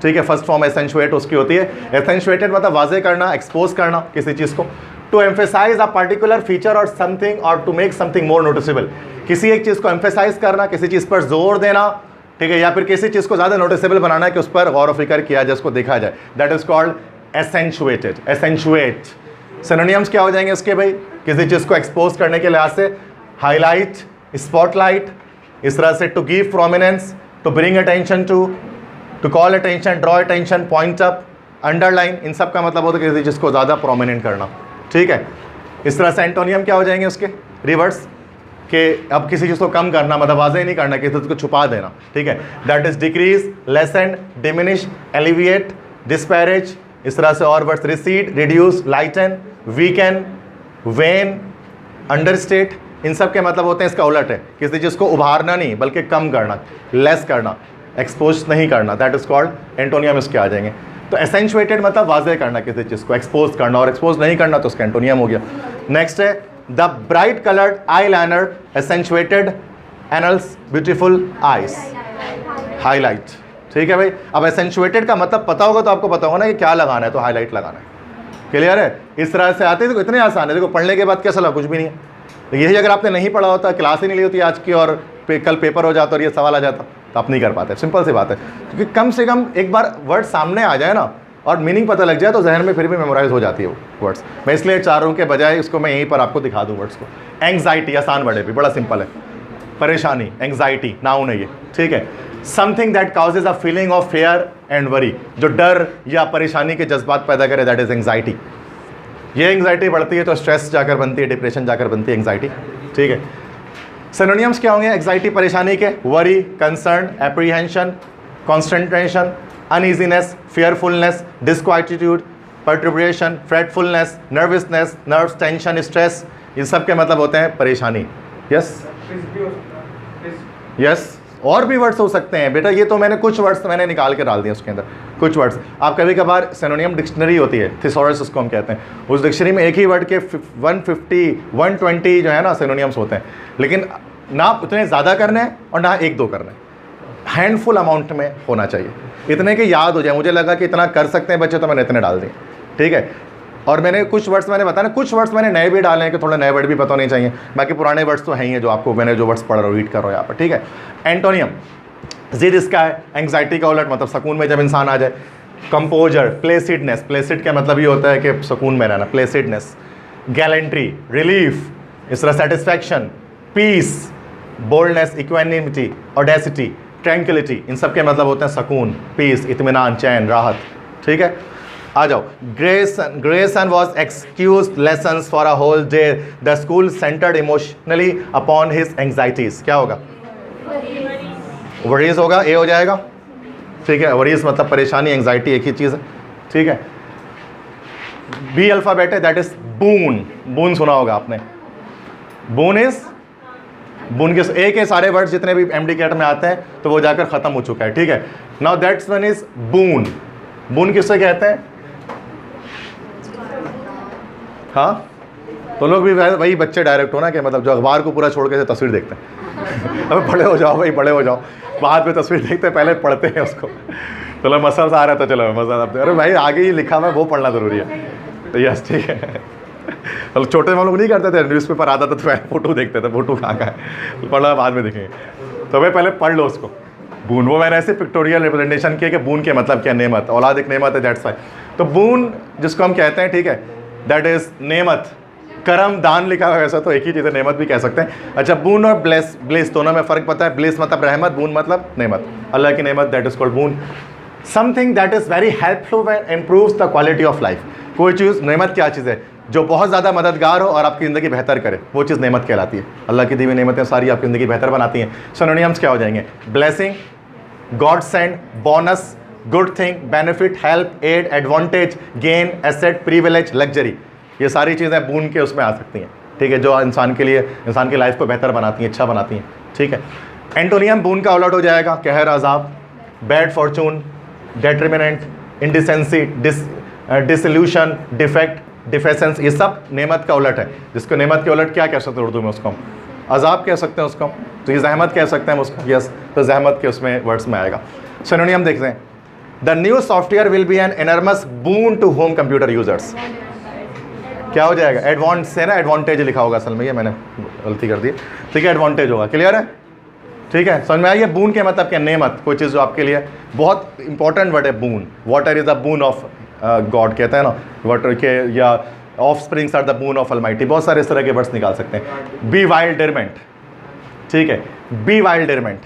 Speaker 1: ठीक है। फर्स्ट फॉर्म एसेंचुएट उसकी होती है। एसेंचुएटेड मतलब वाज़े करना, एक्सपोज करना किसी चीज़ को। To emphasise a particular feature और समथिंग, और to make something more noticeable, किसी एक चीज़ को एम्फेसाइज करना, किसी चीज़ पर जोर देना, ठीक है, या फिर किसी चीज़ को ज़्यादा नोटिसेबल बनाना कि उस पर गौर व फिक्र किया जाए, उसको देखा जाए, that is called accentuated. Accentuate. Synonyms क्या हो जाएंगे इसके भाई? किसी चीज़ को एक्सपोज करने के लिहाज से हाईलाइट, स्पॉटलाइट, इस तरह से to give prominence, to bring attention to call attention, draw attention, point up, underline, इन सब का मतलब होता है किसी चीज़ को ज़्यादा प्रोमिनेंट करना, ठीक है। इस तरह से एंटोनियम क्या हो जाएंगे उसके रिवर्स, कि अब किसी चीज़ को कम करना, मतलब वाज़े नहीं करना, किसी चीज़ को छुपा देना, ठीक है। That is decrease, lessen, diminish, alleviate, disparage. इस तरह से और words, recede, reduce, lighten, weaken, wane, understate, इन सब के मतलब होते हैं इसका उलट है, किसी चीज़ को उभारना नहीं बल्कि कम करना, लेस करना, एक्सपोज नहीं करना, दैट इज कॉल्ड एंटोनियम इसके आ जाएंगे। तो एसेंचुएटेड मतलब वाज़े करना किसी चीज़ को, एक्सपोज करना, और एक्सपोज नहीं करना तो उसका एंटोनियम हो गया। नेक्स्ट है the bright coloured eye liner accentuated annals beautiful eyes, highlight, ठीक है भाई। अब एसेंचुएटेड का मतलब पता होगा तो आपको पता होगा ना कि क्या लगाना है, तो हाईलाइट लगाना है। क्लियर है? इस तरह से आते हैं, देखो इतने आसान है, देखो पढ़ने के बाद कैसा लगा, कुछ भी नहीं है। यही अगर आपने नहीं पढ़ा होता, क्लास ही नहीं ली होती आज की, और कल पेपर हो जाता और ये सवाल आ जाता, तो आप नहीं कर पाते। सिंपल सी बात है, क्योंकि कम से कम एक बार वर्ड सामने आ जाए ना और मीनिंग पता लग जाए तो जहन में फिर भी मेमोराइज हो जाती है वो वर्ड्स। मैं इसलिए चारों के बजाय इसको मैं यहीं पर आपको दिखा दूँ वर्ड्स को। एंग्जाइटी, आसान वर्ड है भी, बड़ा सिंपल है। परेशानी, एंग्जाइटी, नाउन है ये, ठीक है। Something that causes a feeling of fair and worry, जो डर या परेशानी के जज्बात पैदा करे, दैट इज एंग्जाइटी। ये एंग्जाइटी बढ़ती है तो स्ट्रेस जाकर बनती है, डिप्रेशन जाकर बनती है एंग्जाइटी, ठीक है। सिनोनिम्स क्या होंगे एंग्जाइटी परेशानी के? Worry, concern, apprehension, concentration, uneasiness, fearfulness, disquietude, perturbation, fretfulness, nervousness, nerves, tension, stress, इन सब के मतलब होते हैं परेशानी। यस यस, और भी वर्ड्स हो सकते हैं बेटा, ये तो मैंने कुछ वर्ड्स मैंने निकाल के डाल दिए उसके अंदर, कुछ वर्ड्स। आप कभी कभार सिनोनिम डिक्शनरी होती है, थिसॉरस उसको हम कहते हैं, उस डिक्शनरी में एक ही वर्ड के 150 120 जो है ना सिनोनिम्स होते हैं, लेकिन ना उतने ज़्यादा करने हैं और ना एक दो करने, हैंडफुल अमाउंट में होना चाहिए, इतने के याद हो जाए। मुझे लगा कि इतना कर सकते हैं बच्चे, तो मैंने इतने डाल दिए, ठीक है। और मैंने कुछ वर्ड्स मैंने बताया ना, कुछ वर्ड्स मैंने नए भी डाले हैं कि थोड़े नए वर्ड भी पता होने चाहिए, बाकी पुराने वर्ड्स तो हैं ही है जो आपको मैंने जो वर्ड्स पढ़ रहा हूँ, रीड कर रहा हूँ यहाँ पर, ठीक है। एंटोनियम, जिद इसका है, एंग्जाइटी का उलट, मतलब सुकून में जब इंसान आ जाए। कंपोजर, प्लेसिडनेस, प्लेसिड का मतलब ये होता है कि सुकून में रहना, प्लेसिडनेस। गैलेंट्री, रिलीफ, इस तरह satisfaction, peace, boldness, equanimity, audacity, tranquillity, इन सब के मतलब होते हैं सुकून, पीस, इत्मीनान, चैन, राहत। ठीक है, आ जाओ। Grayson was excused lessons for a whole day. The school centered emotionally upon his anxieties. क्या होगा? worries होगा, ए हो जाएगा। ठीक है, worries मतलब परेशानी, एंग्जाइटी एक ही चीज़ है। ठीक है, बी अल्फाबेट है, दैट इज बून। बून सुना होगा आपने। बून इज, बून के ए के सारे वर्ड्स जितने भी एमडी कैट में आते हैं तो वो जाकर खत्म हो चुका है। ठीक है, नाउ दैट्स वन इज बून। बून किससे कहते हैं? हाँ, तो लोग भी वही बच्चे डायरेक्ट हो ना कि मतलब जो अखबार को पूरा छोड़ के तस्वीर देखते हैं। अब बड़े हो जाओ भाई, बड़े हो जाओ, बाद में तस्वीर देखते हैं, पहले पढ़ते हैं उसको। चलो मसल आ रहा था, चलो मसल, अरे भाई आगे ही लिखा हुआ है वो पढ़ना ज़रूरी है। तो यस, ठीक है। चलो छोटे हम लोग नहीं करते थे, न्यूज़पेपर आता था तो पहले फोटो देखते थे, फोटो कहाँ का है, पढ़ना बाद में देखेंगे। तो भाई पहले पढ़ लो उसको। बून, वो मैंने ऐसे पिक्टोरियल रिप्रेजेंटेशन किया कि बून के मतलब क्या, नेमत, औलाद एक नेमत है, दैट्स वाई। तो बून जिसको हम कहते हैं, ठीक है, दैट इज नेमत। करम, दान लिखा हुआ है वैसा तो एक ही चीज़ है, नेमत भी कह सकते हैं। अच्छा, बून और ब्लेस, ब्लेस दोनों में फ़र्क पता है? ब्लेस मतलब रहमत, बून मतलब नेमत, अल्लाह की नेमत, that is called boon. Something that is very helpful and improves the quality of life. कोई चीज़, नेमत क्या चीज़ है? जो बहुत ज़्यादा मददगार हो और आपकी ज़िंदगी बेहतर करे, वो चीज़ नेमत कहलाती है। अल्लाह की दी हुई नेमतें सारी आपकी ज़िंदगी बेहतर बनाती हैं। सिनोनिम्स क्या हो जाएंगे? Blessing, godsend, bonus, good thing, benefit, help, aid, advantage, gain, asset, privilege, luxury. ये सारी चीज़ें बून के उसमें आ सकती हैं। ठीक है, जो इंसान के लिए, इंसान की लाइफ को बेहतर बनाती हैं, अच्छा बनाती हैं। ठीक है, एंटोनियम बून का उलट हो जाएगा कहर, अजाब, बैड फॉर्चून, डेट्रिमिनेंट, इंडिसेंसी, डिसल्यूशन, डिफेक्ट, डिफेसेंस, ये सब नेमत का उलट है। जिसको नेमत के उलट क्या कह सकते हैं उर्दू में? उसको हम अजाब कह सकते हैं उसको। तो ये जहमत कह सकते हैं उसको, यस, तो जहमत के उसमें वर्ड्स में आएगा। सिनोनियम देखते हैं। The new software will be an enormous boon to home computer users. क्या हो जाएगा? एडवांस से ना, एडवांटेज लिखा होगा असल में, ये मैंने गलती कर दी। ठीक है, एडवांटेज होगा, क्लियर है? ठीक है, समझ में आइए। बून के मतलब क्या? नेमत, कोई चीज़ जो आपके लिए बहुत इंपॉर्टेंट वर्ड है, boon. Water is the boon of God कहते हैं ना, वाटर के, या of springs are the boon of Almighty, बहुत सारे इस तरह के वर्ड्स निकाल सकते हैं। बी वाइल्डरमेंट, ठीक है, बी वाइल्डरमेंट।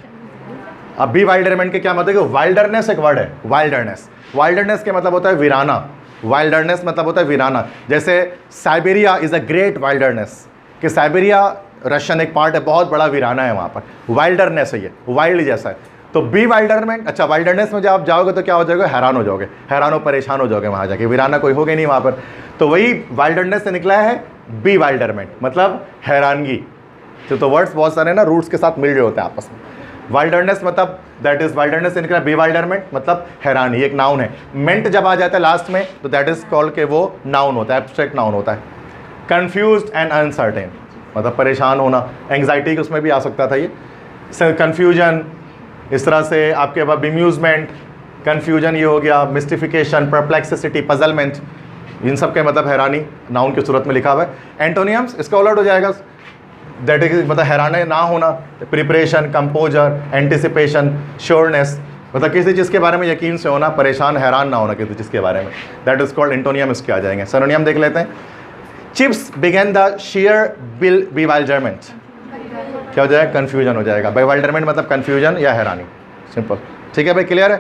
Speaker 1: अब बी वाइल्डरमेंट के क्या मतलब है? वाइल्डरनेस एक वर्ड है, वाइल्डरनेस। वाइल्डरनेस के मतलब होता है वीराना। वाइल्डरनेस मतलब होता है वीराना। जैसे Siberia is a great wilderness, कि साइबेरिया रशियन एक पार्ट है, बहुत बड़ा वीराना है वहाँ पर। वाइल्डरनेस है ये, वाइल्ड जैसा है। तो बी वाइल्डरमेंट। अच्छा, वाइल्डरनेस में जब आप जाओगे तो क्या हो जाएगा? हैरान हो जाओगे, हैरान हो, परेशान हो जाओगे वहाँ जाके, वीराना कोई होगा नहीं वहाँ पर। तो वही वाइल्डरनेस से निकला है बी वाइल्डरमेंट, मतलब हैरानगी। तो वर्ड्स बहुत सारे ना रूट्स के साथ मिल रहे होते हैं आपस में। वाइल्डरनेस मतलब दैट इज, वाइल्डरनेस से निकला बेवाइल्डरमेंट मतलब हैरानी, एक नाउन है। मेंट जब आ जाता है लास्ट में तो दैट इज कॉल्ड के वो नाउन होता है, एब्स्ट्रैक्ट नाउन होता है। कंफ्यूज्ड एंड अनसर्टेन मतलब परेशान होना, एंग्जाइटी के उसमें भी आ सकता था ये। कन्फ्यूजन, इस तरह से आपके पास बेम्यूजमेंट, कन्फ्यूजन ये हो गया, मिस्टिफिकेशन, परप्लेक्सिटी, पजलमेंट, इन सब के मतलब हैरानी नाउन की सूरत में लिखा हुआ है। एंटोनियम्स इसका उलट हो जाएगा, दैट इज मतलब हैरानी ना होना, प्रिपरेशन, कंपोजर, एंटिसिपेशन, श्योरनेस, मतलब किसी चीज़ के बारे में यकीन से होना, परेशान हैरान ना होना किसी चीज़ के बारे में, दैट इज कॉल्ड एंटोनियम। इसके आ जाएंगे। सिनोनियम देख लेते हैं। चिप्स बिगेन द शेयर बेवाइल्डरमेंट, क्या हो जाएगा? कन्फ्यूजन हो जाएगा। बेवाइल्डरमेंट मतलब कन्फ्यूजन या हैरानी, सिंपल। ठीक है भाई, क्लियर है?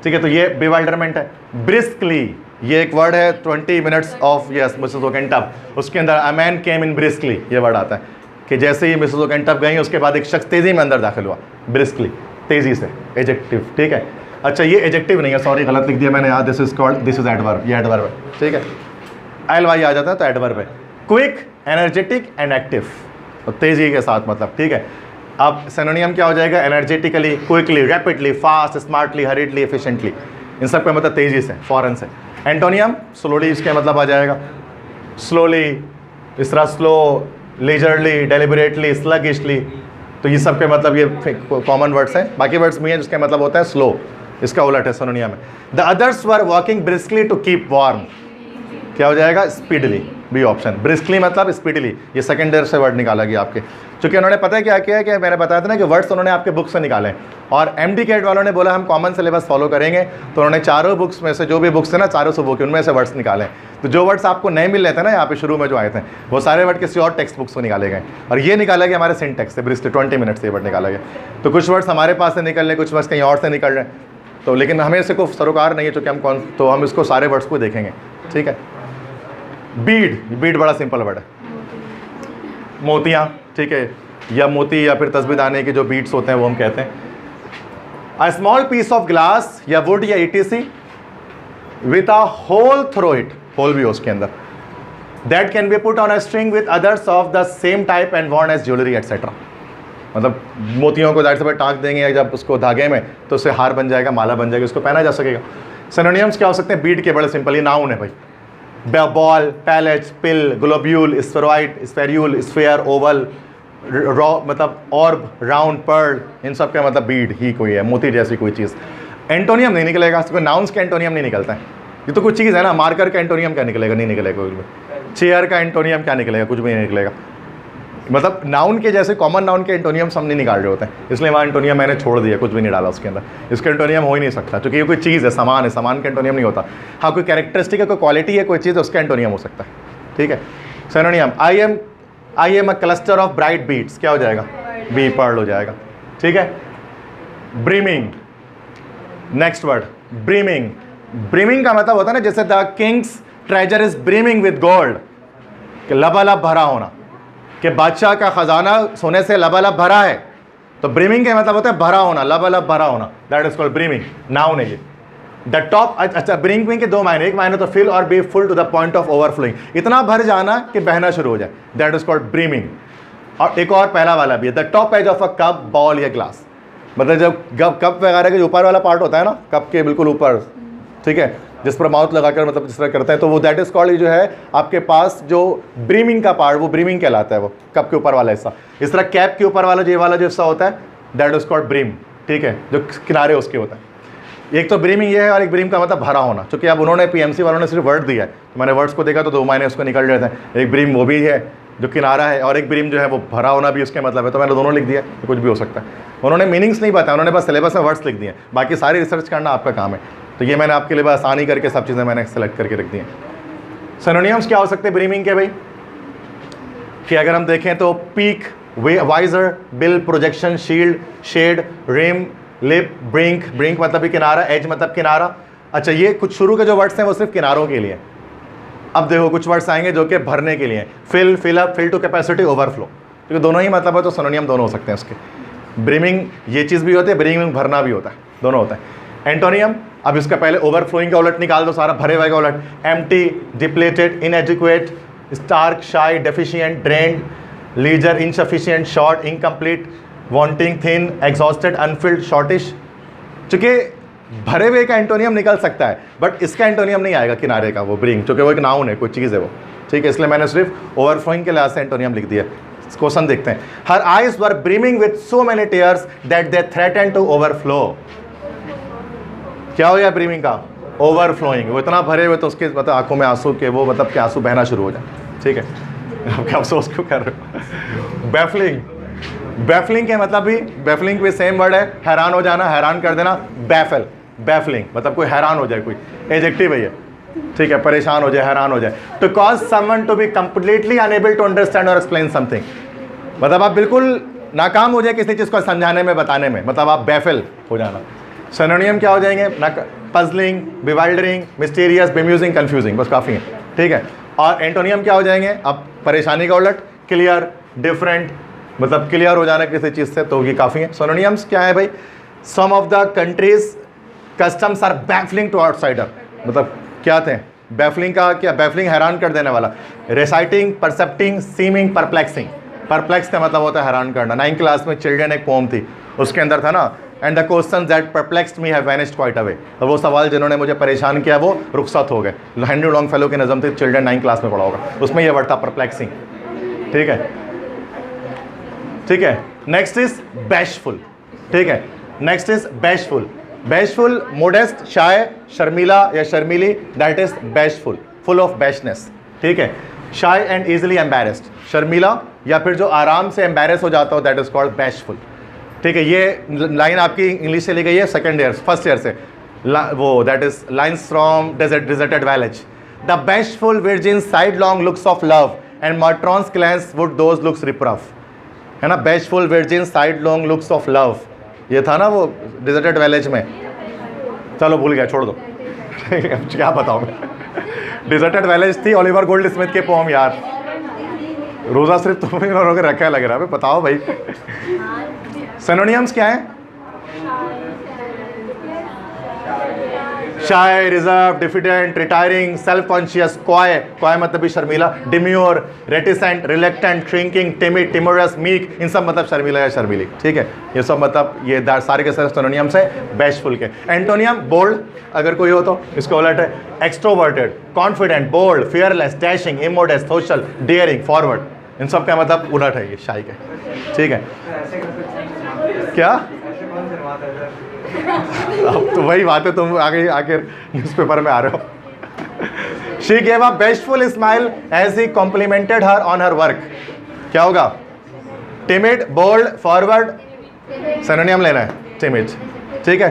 Speaker 1: ठीक है, तो ये बेवाइल्डरमेंट है। ब्रिस्कली, ये एक वर्ड है, 20 मिनट्स ऑफ यस मिसेस ओकेंटप, उसके अंदर a man came in briskly, ये वर्ड आता है कि जैसे ही मिसेस ओकेंटप गई उसके बाद एक शख्स तेज़ी में अंदर दाखिल हुआ, ब्रिस्कली, तेज़ी से, एडजेक्टिव। ठीक है, अच्छा ये एडजेक्टिव नहीं है, सॉरी गलत लिख दिया मैंने यहाँ, this is called, this is adverb, ये एडवर्ब है। ठीक है, एल वाई आ जाता है तो एडवर्ब है। क्विक, एनर्जेटिक एंड एक्टिव, तो तेज़ी के साथ मतलब। ठीक है, अब सिनोनियम क्या हो जाएगा? Energetically, quickly, rapidly, fast, smartly, hurriedly, efficiently, इन सब का मतलब तेज़ी से, फ़ौरन से। एंटोनियम स्लोली, इसके मतलब आ जाएगा स्लोली, इस तरह स्लो, लेजरली, डेलिबरेटली, स्लगिशली, तो ये सब के मतलब ये कॉमन वर्ड्स हैं। बाकी वर्ड्स भी हैं जिसके मतलब होता है स्लो, इसका उलट है सिनोनियम में। The others were walking briskly to keep warm, क्या हो जाएगा? स्पीडली। B option. ब्रिस्कली मतलब स्पीडली, ये सेकंड ईयर से वर्ड निकाला गया आपके, क्योंकि उन्होंने पता है क्या किया है कि मैंने बताया था ना कि वर्ड्स उन्होंने आपके बुक से निकाले हैं, और एमडी कैट वालों ने बोला हम कॉमन सिलेबस फॉलो करेंगे, तो उन्होंने चारों बुक्स में से जो भी बुक्स है ना, चारों बुक उनमें से वर्ड्स निकाले। तो जो वर्ड्स आपको नहीं मिल रहे थे ना यहाँ पे शुरू में जो आए थे, वो सारे वर्ड किसी और टेक्स्ट बुक्स को निकाले गए, और ये निकाला गया हमारे सिंटेक्स से। ब्रिस्कली 20 मिनट से ये वर्ड निकाला गया। तो कुछ वर्ड्स हमारे पास से निकल रहे, कुछ वर्ड्स कहीं और से निकल रहे हैं, तो लेकिन हमें इससे कोई सरोकार नहीं है, चूँकि हम तो हम इसको सारे वर्ड्स को देखेंगे, ठीक है। बीड, बीड बड़ा सिंपल वर्ड है, मोतियाँ, ठीक है, या मोती या फिर तस्बीदाने के जो बीड्स होते हैं वो हम कहते हैं। A small piece of glass या वुड या ETC with a hole through it, hole भी हो उसके अंदर, that can be put on a string with others of the same type and worn as jewellery et cetera. मतलब मोतियों को जाहिर से टाँक देंगे जब उसको धागे में, तो उससे हार बन जाएगा, माला बन जाएगी, उसको पहना जा सकेगा। सिनोनिम्स क्या हो सकते हैं बीड के? बड़े सिंपल, ये नाउन है भाई। Ball, pellet, pill, globule, spheroid, spherule, sphere, oval, रॉ मतलब ऑर्ब, राउंड, पर्ल, इन सब का मतलब बीड ही कोई है, मोती जैसी कोई चीज़। एंटोनियम नहीं निकलेगा, कोई नाउन्स का एंटोनियम नहीं निकलता है। ये तो कुछ चीज़ है ना, मार्कर का एंटोनियम क्या निकलेगा? नहीं निकलेगा कुछ भी। चेयर का एंटोनियम क्या निकलेगा? कुछ भी नहीं निकलेगा। मतलब नाउन के जैसे कॉमन नाउन के एंटोनियम हम नहीं निकाल रहे होते हैं, इसलिए वहाँ एंटोनियम मैंने छोड़ दिया, कुछ भी नहीं डाला उसके अंदर। इसका एंटोनियम हो ही नहीं सकता, क्योंकि ये कोई चीज़ है, सामान है, सामान का एंटोनियम नहीं होता। हाँ, कोई कैरेक्टरिस्टिक है, कोई क्वालिटी है, कोई चीज़ है, उसका एंटोनियम हो सकता है, ठीक है। Synonym, I am a cluster of bright beads, क्या हो जाएगा? बी, पर्ल हो जाएगा, ठीक है। ब्रीमिंग, नेक्स्ट वर्ड ब्रीमिंग। ब्रीमिंग का मतलब होता है ना, जैसे the king's treasure is brimming with gold, कि लबालब भरा होना, कि बादशाह का खजाना सोने से लबालब भरा है। तो ब्रीमिंग का मतलब होता है भरा होना, लबालब भरा होना, दैट इज कॉल्ड ब्रीमिंग, नाउन है ये। द टॉप, अच्छा ब्रीमिंग के दो मायने, एक मायने तो फिल और be full to the point of overflowing, इतना भर जाना कि बहना शुरू हो जाए, दैट इज कॉल्ड ब्रीमिंग। और एक और पहला वाला भी है, the top edge of a cup, bowl या ग्लास, मतलब जब कप वगैरह के जो ऊपर वाला पार्ट होता है ना, कप के बिल्कुल ऊपर, ठीक है, जिस पर माउथ लगाकर मतलब जिस तरह करते हैं, तो वो दैट इज कॉल्ड, जो है आपके पास जो ब्रीमिंग का पार्ट, वो ब्रीमिंग कहलाता है, वो कप के ऊपर वाला हिस्सा। इस तरह कैप के ऊपर वाला जो वाला जो हिस्सा होता है, दैट इज कॉल्ड ब्रीम, ठीक है, जो किनारे उसके होता है। एक तो ब्रीमिंग ये है, और एक ब्रीम का मतलब भरा होना। चूँकि अब उन्होंने PMC वालों ने सिर्फ वर्ड दिया है, तो मैंने वर्ड्स को देखा तो दो मायने उसको निकल रहे थे। एक ब्रीम वो भी है जो किनारा है, और एक ब्रीम जो है वो भरा होना भी उसके मतलब है, तो मैंने दोनों लिख दिया, तो कुछ भी हो सकता है। उन्होंने मीनिंग्स नहीं बताया, उन्होंने बस सिलेबस में वर्ड्स लिख दिए, बाकी सारी रिसर्च करना आपका काम है। तो ये मैंने आपके लिए बस आसानी करके सब चीज़ें मैंने सेलेक्ट करके रख दी हैं। सिनोनिम्स क्या हो सकते हैं ब्रीमिंग के भाई? कि अगर हम देखें तो peak, visor, bill, projection, shield, shade, rim, lip, brink, brink मतलब भी किनारा, एज मतलब किनारा। अच्छा, ये कुछ शुरू के जो वर्ड्स हैं वो सिर्फ किनारों के लिए। अब देखो कुछ वर्ड्स आएंगे जो कि भरने के लिए, fill, fill up, fill to capacity, overflow, क्योंकि दोनों ही मतलब है, तो सिनोनियम दोनों हो सकते हैं उसके। ब्रीमिंग ये चीज़ भी होती है, ब्रीमिंग भरना भी होता है, दोनों होता है। एंटोनियम, अब इसका पहले ओवरफ्लोइंग का उलट निकाल दो, सारा भरे हुए का उलट। Empty, depleted, inadequate, stark, shy, deficient, drained, leisure, insufficient, short, incomplete, wanting, thin, exhausted, unfilled, shortish. चूँकि भरे हुए का एंटोनियम निकल सकता है, बट इसका एंटोनियम नहीं आएगा किनारे का, वो ब्रिंग, चूँकि वो एक नाउन है, कोई चीज़ है वो, ठीक है, इसलिए मैंने सिर्फ ओवरफ्लोइंग के लिहाज से एंटोनियम लिख दिया। क्वेश्चन देखते हैं। Her eyes were brimming with so many tears that they threaten to overflow. क्या हो गया ब्रीमिंग का? ओवरफ्लोइंग, वो इतना भरे हुए तो उसके मतलब आंखों में आंसू के, वो मतलब कि आंसू बहना शुरू हो जाए, ठीक है। अब क्या अफसोस क्यों कर रहे हो? बैफलिंग, बैफलिंग के मतलब भी, बैफलिंग भी सेम वर्ड है, हैरान हो जाना, हैरान कर देना, बैफल, बैफलिंग मतलब कोई हैरान हो जाए, कोई एडजेक्टिव है ये, ठीक है, परेशान हो जाए, हैरान हो जाए। To cause someone to be completely unable to understand और एक्सप्लेन समथिंग, मतलब आप बिल्कुल नाकाम हो जाए किसी चीज़ को समझाने में, बताने में, मतलब आप बैफल हो जाना। सिनोनियम क्या हो जाएंगे? पजलिंग, बिवाइल्डरिंग, मिस्टीरियस, बेम्यूजिंग, कंफ्यूजिंग, बस काफ़ी है, ठीक है। और एंटोनियम क्या हो जाएंगे? अब परेशानी का उलट, क्लियर, डिफरेंट, मतलब क्लियर हो जाना किसी चीज़ से, तो ये काफ़ी है। सिनोनिम्स क्या है भाई? Some of the country's customs are baffling to outsider, मतलब क्या थे? बैफलिंग का क्या? बैफलिंग हैरान कर देने वाला। रेसाइटिंग, परसेप्टिंग, सीमिंग, परप्लेक्सिंग। परप्लेक्स का मतलब होता है हैरान करना। 9th क्लास में चिल्ड्रन एक पोम थी, उसके अंदर था ना, and the question that perplexed me have vanished quite away, और वो सवाल जिन्होंने मुझे परेशान किया वो रुखसत हो गए। हेनरी लॉन्गफेलो की नज़म थी, चिल्ड्रन 9th क्लास में पढ़ा होगा, उसमें ये वर्ड था परप्लेक्सिंग, ठीक है, ठीक है। नेक्स्ट इज बैशफुल, ठीक है, next is bashful. Bashful, modest, shy, शर्मिला या शर्मिली, that is bashful, full of bashness, ठीक है। शाई एंड ईजिली एम्बेरेस्ड, शर्मीला या फिर जो आराम से एम्बेरस हो जाता हो, दैट इज कॉल्ड बैशफुल। ठीक है, ये लाइन आपकी इंग्लिश से ली गई है सेकंड ईयर फर्स्ट ईयर से, वो that is lines from Deserted Village. The bashful virgin side long looks of love and matrons glance would those looks reproof, है ना। Bashful virgin side long looks of love, ये था ना वो deserted वैलेज में। चलो भूल गया, छोड़ दो क्या बताऊँ मैं। डिजर्टेड वैलेज थी ओलिवर गोल्ड स्मिथ के पोम यार। रोज़ा सिर्फ तुम्हें लोगों के रखा लग रहा है, बताओ भाई। सिनोनियम्स क्या है? Shy, reserve, diffident, retiring, self conscious, coy, coy मतलब भी शर्मीला, demure, reticent, reluctant, shrinking, timid, timorous, meek, इन सब मतलब शर्मीला या शर्मीली। ठीक है, ये सब मतलब ये सारे के सारे सिनोनियम्स है बैशफुल के। एंटोनियम बोल्ड अगर कोई हो तो इसका उलट है extroverted, confident, bold, fearless, dashing, immodest, social, daring, forward, इन सब का मतलब उलट है ये शाई के। ठीक है, क्या अब तो वही बात है, तुम आगे आके न्यूज़पेपर में आ रहे हो। She gave a bashful smile as he complimented her on her work. क्या होगा? टिमिड, बोल्ड, फॉरवर्ड, सिनोनियम लेना है टिमिड। ठीक है,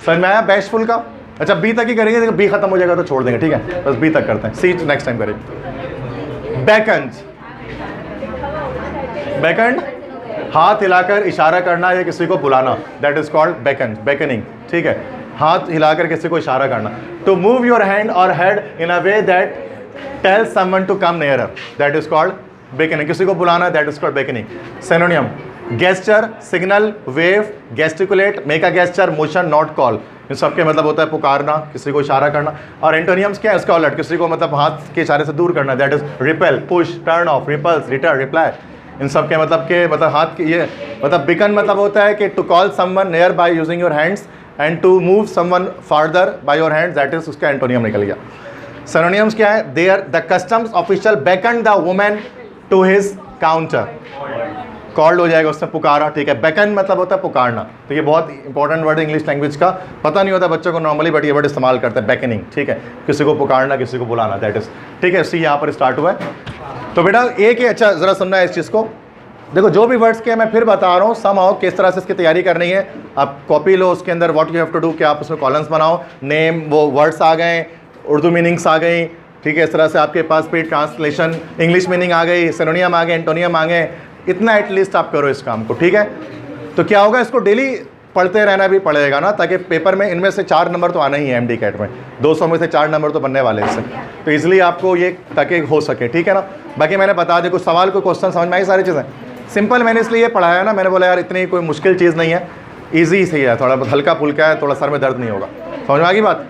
Speaker 1: समझ में आया बेस्टफुल का? अच्छा बी तक ही करेंगे, बी खत्म हो जाएगा तो छोड़ देंगे। ठीक है, बस बी तक करते हैं, सी नेक्स्ट टाइम करेंगे। बैकंड, बैकंड हाथ हिलाकर इशारा करना या किसी को बुलाना, that is called beckon, beckoning. ठीक है, हाथ हिलाकर किसी को इशारा करना। टू मूव योर हैंड और head in a way that tell someone to come nearer, that is called beckoning. किसी को बुलाना, that is called beckoning. Synonym gesture, signal, wave, gesticulate, make a gesture, motion, not call, इन सब के मतलब होता है पुकारना, किसी को इशारा करना। और एंटोनियम्स क्या है? इसका उलट, किसी को मतलब हाथ के इशारे से दूर करना, that is repel, push, turn off, repulse, return, reply, इन सब के मतलब के मतलब हाथ के ये मतलब बिकन मतलब होता है कि to call someone near by using your hands and to move someone farther by your hands, that is उसका एंटोनियम निकल गया। सिनोनियम्स क्या है? There the customs official beckon the women to his counter, called हो जाएगा उसने पुकारा। ठीक है, बेकन मतलब होता है पुकारना। तो ये बहुत इंपॉर्टेंट वर्ड है इंग्लिश लैंग्वेज का, पता नहीं होता बच्चों को नॉर्मली, बट ये वर्ड इस्तेमाल करते हैं बैकनिंग। ठीक है, किसी को पुकारना, किसी को बुलाना, दैट इज। ठीक है, सी यहाँ पर स्टार्ट हुआ है। तो बेटा एक ही, अच्छा ज़रा सुनना है इस चीज़ को, देखो जो भी वर्ड्स के मैं फिर बता रहा हूँ, सम आओ किस तरह से इसकी तैयारी करनी है। आप कॉपी लो, उसके अंदर what you have to do, कि आप उसमें कॉलम्स बनाओ, नेम, वो वर्ड्स आ गए, उर्दू मीनिंग्स आ गई। ठीक है, इस तरह से आपके पास भी ट्रांसलेशन, इंग्लिश मीनिंग आ गई, सिनोनियम आ गए, एंटोनियम आ गए। इतना एटलीस्ट आप करो इस काम को। ठीक है, तो क्या होगा, इसको डेली पढ़ते रहना भी पड़ेगा ना, ताकि पेपर में इनमें से 4 नंबर तो आना ही है एमडी कैट में, 200 में से 4 नंबर तो बनने वाले हैं इससे, तो इसलिए आपको ये ताकि हो सके। ठीक है ना, बाकी मैंने बता दिया, कुछ सवाल, कोई क्वेश्चन समझ में आई? सारी चीज़ें सिंपल मैंने इसलिए पढ़ाया ना, मैंने बोला यार इतनी कोई मुश्किल चीज़ नहीं है, ईजी सही है, थोड़ा हल्का फुल्का है, थोड़ा सर में दर्द नहीं होगा। समझ में आ गई बात?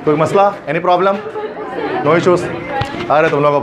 Speaker 1: कोई मसला, एनी प्रॉब्लम, नो इशूज़? अरे तुम लोगों को